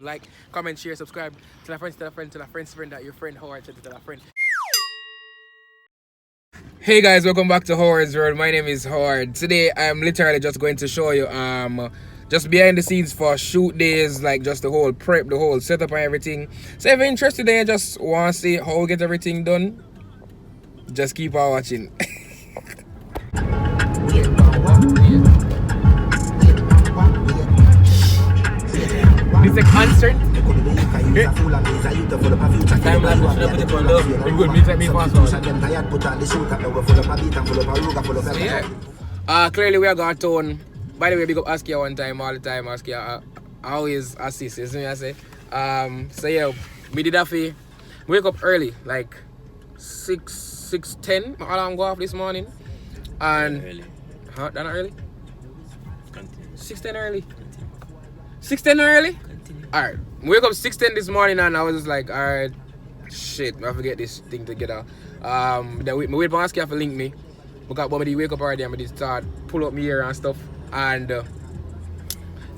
Like, comment, share, subscribe. Tell a friend, tell a friend, tell a friend's friend that your friend Howard said to tell a friend. Hey guys, welcome back to Howard's World. My name is Howard. Today I'm literally just going to show you just behind the scenes for shoot days, like just the whole prep, the whole setup and everything. So if you're interested and you just want to see how we get everything done, just keep on watching. This is a concert. Time lapse, we should have put it on love. We good, me fast forward. So yeah. Clearly we are going to town. By the way, big up Askia one time, all the time. Askia always assist, you see me I say. So yeah, we did that for wake up early, like 6:10. My alarm go off this morning. And early. Huh? That not early? Continue. 6:10 early. 6:10 early? Continue. Alright. Wake up 6:10 this morning and I was just like, alright, shit, I have to get this thing together. Then we wait for Askia to link me. Because when I wake up already and I start pull up my hair and stuff and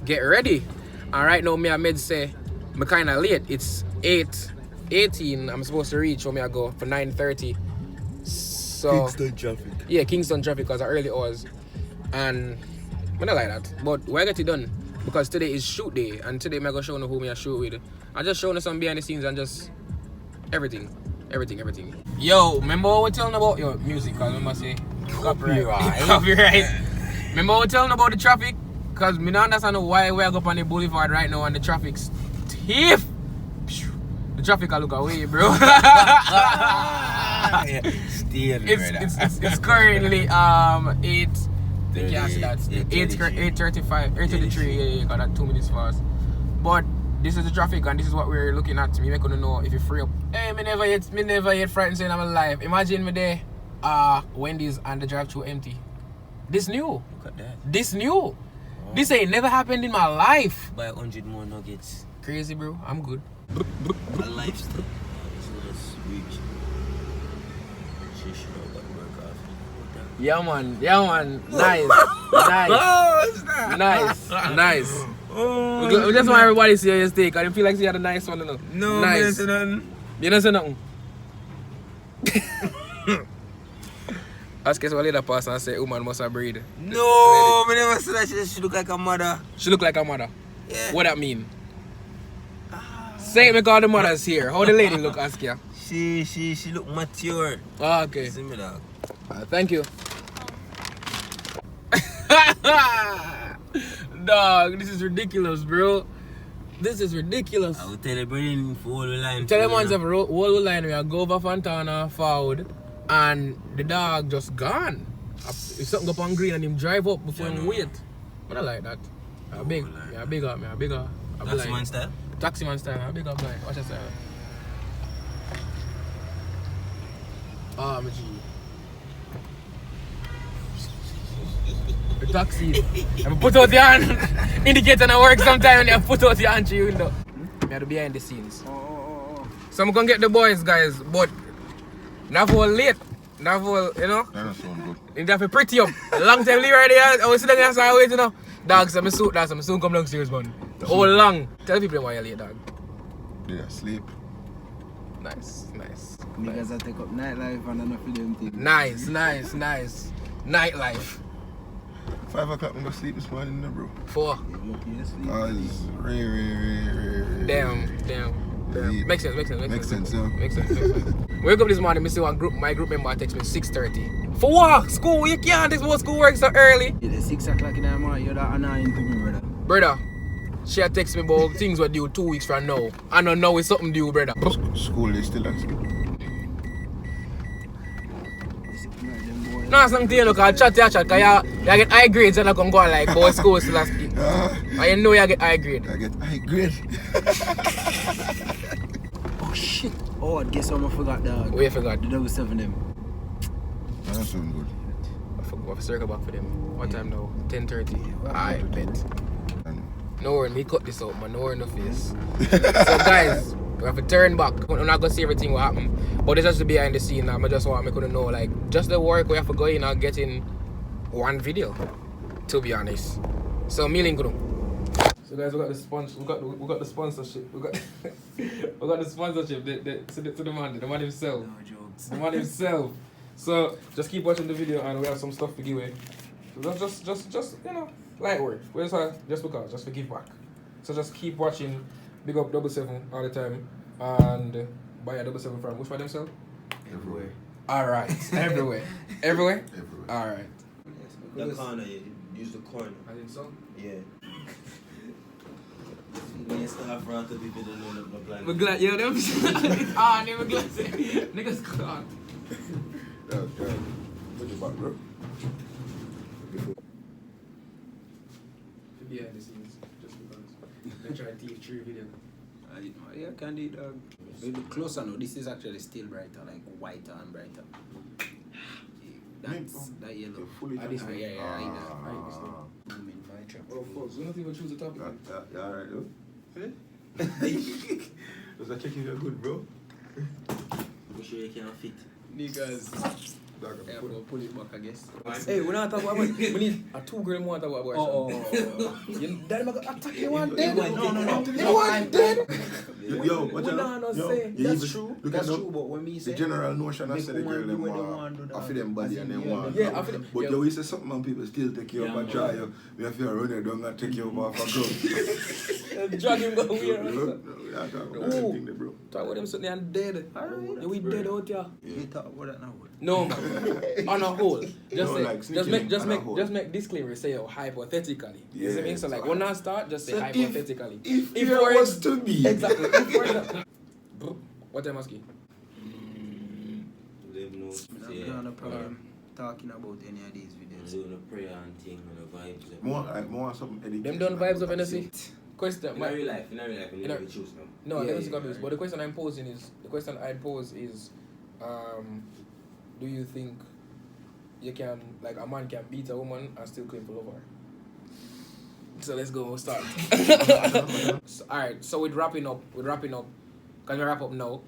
get ready. And right now I made say I'm kinda late. It's 8:18. I'm supposed to reach where I go for 9:30. So Kingston traffic. yeah, Kingston traffic because of early hours. And I don't like that. But we get it done. Because today is shoot day and today I'm gonna show you who I shoot with. I just showing you some behind the scenes and just everything. Yo, remember what we're telling about your music? Cause remember say copyright. Remember what we're telling about the traffic? Cause me don't understand why we are up on the boulevard right now and the traffic's stiff. The traffic will look away, bro. It's currently 8. You can't see that. 8:35, 8:33. Yeah, got that 2 minutes fast. But this is the traffic and this is what we're looking at. Me make you know if you free up. Hey, me never yet frightened saying I'm alive. Imagine me there, Wendy's and the drive-thru empty. This new. Look at that. This new. Oh. This ain't never happened in my life. Buy 100 more nuggets. Crazy, bro. I'm good. A lifestyle. So let's reach. She should have got work off. Yeah, man. Nice. Nice. Oh, We just want everybody to see your steak. I feel like you had a nice one, you know. no, Nice. man. You don't say nothing. Ask us what later pass and say woman must have breed. No, I never said that. She look like a mother. She look like a mother. Yeah. What that mean? Say it because the mother's here. How the lady look, ask you? She look mature. Oh, okay. See me, dog. Thank you. Dog, this is ridiculous, bro. This is ridiculous. I will tell the brain for all the line. Tell them once I've whole line we go over Fontana forward and the dog just gone. If something go up on green and him drive up before him wait. But I like that. I'm big. Yeah, big up. Taxi man style? Taxi man style. I'm big up, man. Watch that style. Ah, my G. The taxi. I put out your hand. Indicator and work sometime and I put out your hand to you window. You have to behind the scenes. So I'm gonna get the boys, guys, but not for late. Not for, you know? That don't sound good. You have to pretty up. A long time leave right there. I was sitting there and wait, you know. Dogs, I'm soon come downstairs, man. All long. Tell people why you're late, dog. Yeah, sleep. Nice. Niggas that take up nightlife and enough of them things. Nice. Nightlife. 5 o'clock, I'm gonna sleep this morning, bro. 4. Lucky you sleep. It's rare. Damn. Makes sense. Makes sense, yeah. Makes sense. Wake up this morning, I see my group member text me 6:30. For what? School? You can't text me what school work so early. It's 6 o'clock in the morning, you're that annoying to me, brother. Brother, she had text me about things were due 2 weeks from now. I don't know it's something due, brother. School is still at school. No, something you know, cause chat, cause you get high grades and I can go like boy school still at school. And you know you get high grade. I get high grade. Oh shit. Oh, guess what I forgot, dog? What you forgot? The double 7 them. That don't sound good. I forgot to circle back for them. What time now? 10:30. I bet. And No worry, me cut this out, man. No worry in the face. So guys, we have to turn back. I'm not gonna see everything what happened. But it's just the behind the scene now. I just want me to know like just the work we have to go in and get in one video. To be honest. So me link. So guys, we got the sponsorship. We got the sponsorship. To the man himself. No jokes. The man himself. So just keep watching the video, and we have some stuff to give away. So just you know, light work. We just because, just for give back. So just keep watching. Big up 77 all the time, and buy a 77 from which one themselves? Everywhere. All right, everywhere. Everywhere. All right. The corner, you use the corner. I think so. Yeah. When you start front of people don't know the plan. We're glad, yo, them. Ah, never glad. Niggas gone. That's good. Put it back, bro. Behind the scenes, just because. They try to take 3 video. Yeah, can do, dog. Maybe closer now. This is actually still brighter, like whiter and brighter. That's that yellow. You're fully Ah, this way, yeah, transparent. right there. Ah. Right this way. Boom in my trap. Oh, folks, we don't even choose the topic. You alright, though? Does that check if you're good, bro? Make sure you can fit. Niggas. Dog, Yeah, put- we'll pull it back, I guess. Hey, we're not talking about we need a 2 girl more talk about abortion. Oh. You daddy make attack you one dead. No. You want dead? Yo, what We you don't know? know Yo, say. you That's even- true. Look That's at true, but when me say the general notion I make say the girl woman do them what they want want, do that. after them body As and in, them yeah, want. yeah, after them- But yeah. yo, we say something man people still take you Yeah, up and man. try you. We have to run it down and take you up off a gun. Drag him go No, weird. we are talking about that Ooh. thing there, bro. Talk about them sitting there and dead. Alright. We dead out here. You talk about that now. No man. On a whole. Just No, say, like just sneaking on a whole. make disclaimer. Say hypothetically. You see what I mean? Yeah, So like so- when I start, just say So hypothetically. If If there for was to be. Exactly. If for example- Bro, what time asking? Let know. I Yeah. don't have no problem talking about any of these videos. Doing the prayer and thing and the vibes. More something education. Them done vibes of NSC? Question. In real life, you In a- never choose them. No, I Yeah, don't yeah, think yeah. but the question I'm posing is do you think you can, like, a man can beat a woman and still claim to love her? So let's go, we'll start. So, alright, so we're wrapping up. Can we wrap up now?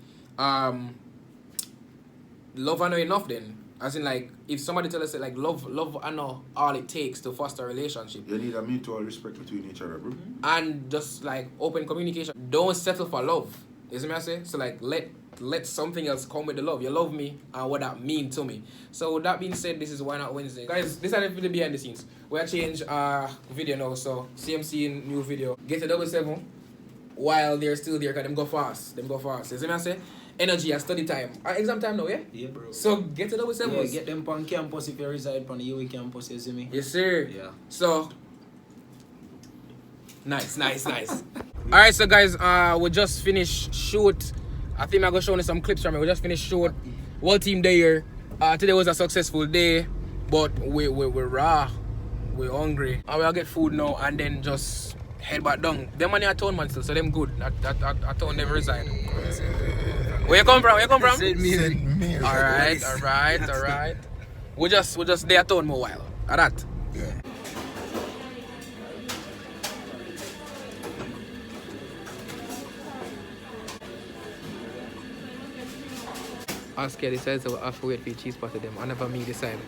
Love I know enough then. As in, like, if somebody tell us that, like, love I know all it takes to foster a relationship. You need a mutual respect between each other, bro. And just, like, open communication. Don't settle for love. You see what I say? So, like, let something else come with the love. You love me and what that mean to me. So, that being said, this is Why Not Wednesday. Guys, this is the behind the scenes. We're change video now. So, CMC in new video. Get a 77 while they're still there, because them go fast. You see what I say? Energy and study time. Exam time now, yeah? Yeah, bro. So, get a 77. Yeah, get them on campus if you reside on the UWI campus, you see me? Yes, sir. Yeah. So, nice. Alright, so guys, we just finished shoot. I think I'm gonna show you some clips from it. We just finished shoot. Whole team there. Today was a successful day, but we're raw. We're hungry. And we'll get food now and then just head back down. Them money at town man still, so them good. At town never resign. Where you come from? Send me. Alright. We just there at town more while. At that. Yeah. Oscar decides to have to wait for the cheese pot to them. I never me decide.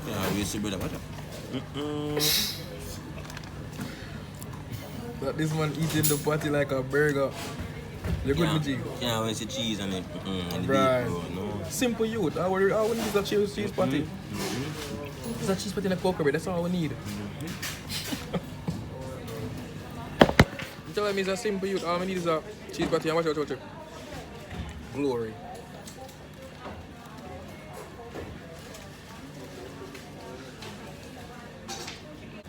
Yeah, we see brother. What? But this man eating the patty like a burger. You good, G? Yeah, when it's cheese and it. And the Right. beef, bro, no. Simple youth. All we need is a cheese patty. It's a cheese patty and a poker bread. That's all we need. You tell me it's a simple youth. All we need is a cheese patty and watch out. Glory.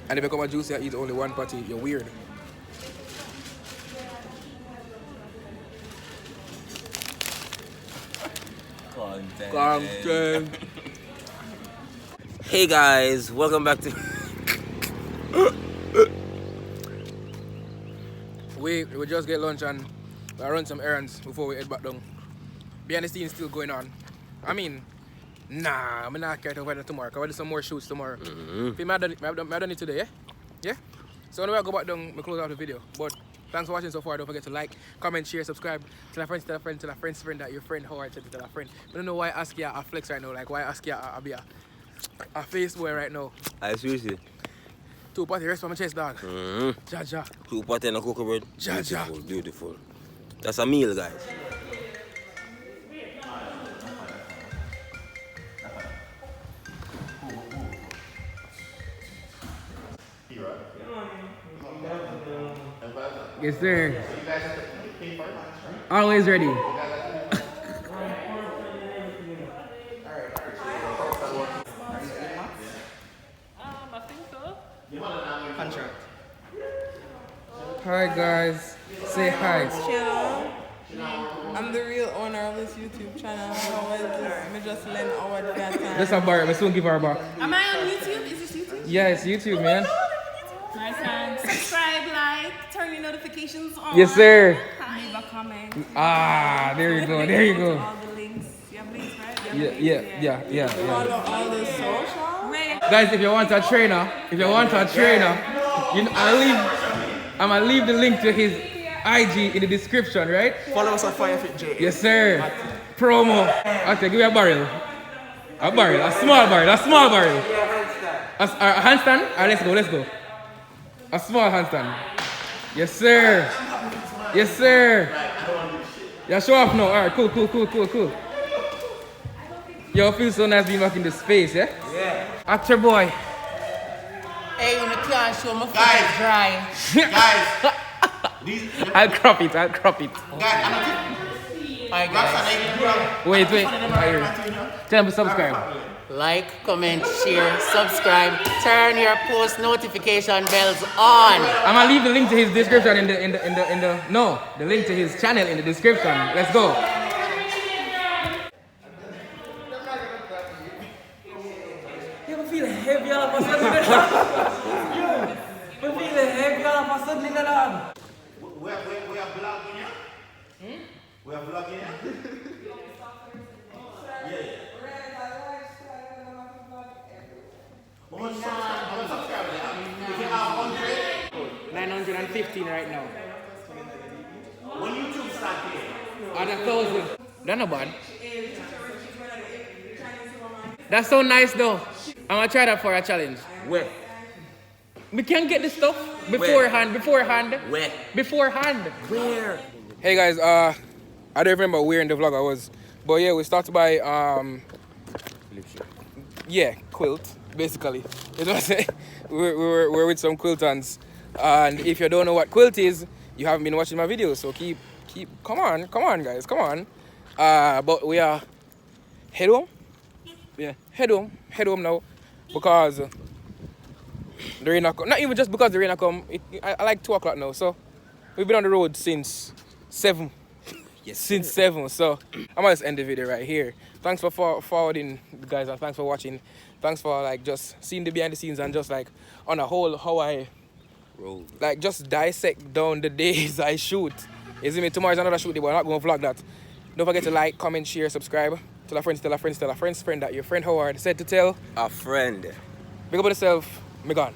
And if you come a juicy and eat only one patty, you're weird. Content. Hey guys, welcome back to. We just get lunch and I run some errands before we head back down. Behind the scenes still going on. I mean, nah, I'm not care to weather tomorrow because I do some more shoots tomorrow. I done it today, yeah? Yeah? So when I go back down, I close out the video. But Thanks for watching so far. Don't forget to like, comment, share, subscribe. Tell a friend, tell a friend, tell a friend's friend that your friend Howard said to tell a friend. I don't know why I ask you a flex right now. Like why I ask you a be a face boy right now. I seriously. 2 party rest from my chest, dog. Jaja. 2 pot and a cocoa bread. Jaja. Beautiful, beautiful. That's a meal, guys. Yes, sir. Always ready. I think so. Contract. Hi guys. Say hi. Channel. I'm the real owner of this YouTube channel. I just lend our that time. Just a bar. We soon give her back. Am I on YouTube? Is this YouTube? Yeah, it's YouTube, man. Nice and subscribe, like, turn your notifications on. Yes, sir. Leave a comment. Ah, there you go. There you go. All the links. You have links, right? Yeah. Follow all the social. Wait. Guys, if you want a trainer, I'm gonna leave the link to his IG in the description, right? Follow us on FireFitJ. Yes, sir. Promo. Okay, give me a barrel. A small barrel. A handstand? Alright, let's go. A small handstand. Yes, sir. Yeah, show off now. Alright, cool. Yo, it feels so nice being back in the space, yeah? Yeah. Actor boy. Hey, when you can't show my face dry. Guys. I'll crop it. Guys, Alright, guys. Wait. Tell them to subscribe. Like, comment, share, subscribe, turn your post notification bells on. I'm gonna leave the link to his description the link to his channel in the description. Let's go. You feel heavy all of a sudden. You feel heavy all of a sudden, dog. We are vlogging, yeah? We are vlogging, yeah? How much subscribers do you have? If you have 100, 915 right now. when YouTube start here, At 1,000. That's not bad. That's so nice though. I'm gonna try that for a challenge. Where? We can get this stuff beforehand. Where? Where? Hey guys, I don't remember where in the vlog I was, but yeah, we started by quilt basically. You know what I'm saying? We're with some quiltans, and if you don't know what quilt is, you haven't been watching my videos. So keep. Come on, guys, come on. But we are head home. Yeah, head home now because the rain come. Not even just because the rain come. I like 2 o'clock now, so we've been on the road since 7. Yes. Since 7. So I'm gonna just end the video right here. Thanks for forwarding, guys, and thanks for watching. Thanks for like just seeing the behind the scenes and just like on a whole how I Roll. like just dissect down the days I shoot. You see me? Tomorrow's another shoot day, but I'm not gonna vlog that. Don't forget to like, comment, share, subscribe. Tell a friend that your friend Howard said to tell A friend. big up on yourself. Me gone.